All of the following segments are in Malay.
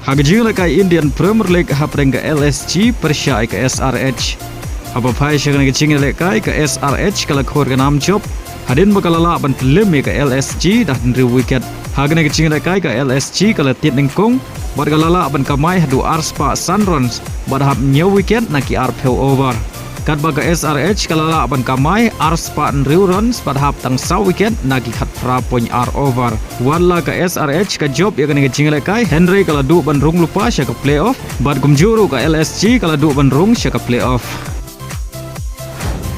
Hagajing lekai Indian Premier League hapreng ke LSG Persia ke SRH. Apa pai syakan kecing lekai ke SRH kalau khor ke nam job. Hadin bakalala ban Pynliem ke LSG dah nri wicket. Hagan kecing lekai ke LSG kalau tiat nengkong. Bad kalala ban kamai Haduh Arspa Sunruns. Bad hap new wicket naki arpeu over. Kat baga SRH kalala ban kamai Arspa nri runs bad hap tang saw wicket naki khat fra point R over. Wala ka SRH ka job ya kani kecing lekai Henry kalau du ban rung lupa sya ka playoff. Bad kumjuru ka LSG kalau du ban rung sya ka playoff.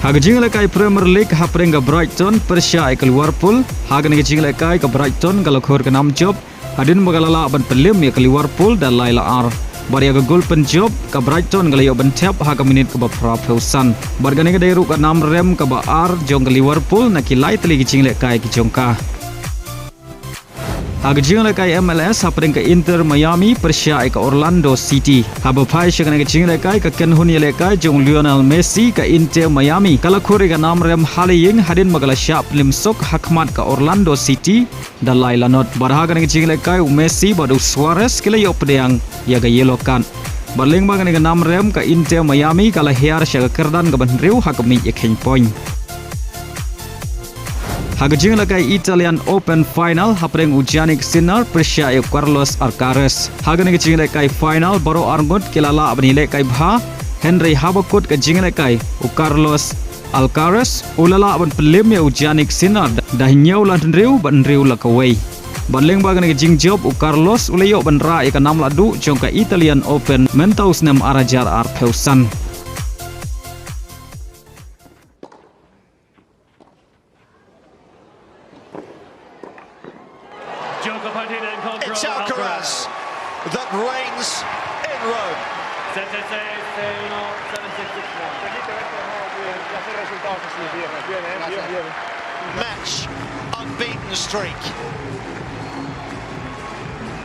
Hagajing lekai Premier League hapreng ke Brighton Persia ke Liverpool. Hagan kecing lekai ke Brighton kalau khor ke nam job. Hadin bagalala ban Pynliem ya ke Liverpool dan Laila R. Baria ke gol penjob ke Brighton ke Liem tap haga minit ke bapra peusan. Bargani ke dairu ke 6 rem ke Bar jong ke Liverpool naki lai teli kecing lekai ke jongka. Hagajing lekai MLS hapreng ke Inter Miami Persia ke Orlando City. Haba pai syakan kecing lekai ke Kynhun ya lekai jong Lionel Messi ke Inter Miami. Kalau khori ke 6 rem Halying hadin magala Shah Pynliem sok hakmat ke Orlando City dan Laila not. Barhagan kecing lekai Messi badu Suarez kila yok pedang ya ke yellow card. Barling bagan ke 6 rem ke Inter Miami kalau hiar syakan kerdan ke banriu hakami ya king point. Hagajing lekai Italian Open Final hapreng ujanik sinar Persia Carlos Alcaraz. Hagan kecing lekai final baru arngot kilala abni lekai bha Henry habakut kecing lekai Carlos Alcaraz ulala aban Pynliem ujanik sinar dah nyau lan riu ban riu lakawai. Baling bagan kecing job Carlos ulayo ban ra ya kanam ladu jongka Italian Open mentaus nem arajar arpeusan. It's Alcaraz that reigns in Rome. Match unbeaten streak.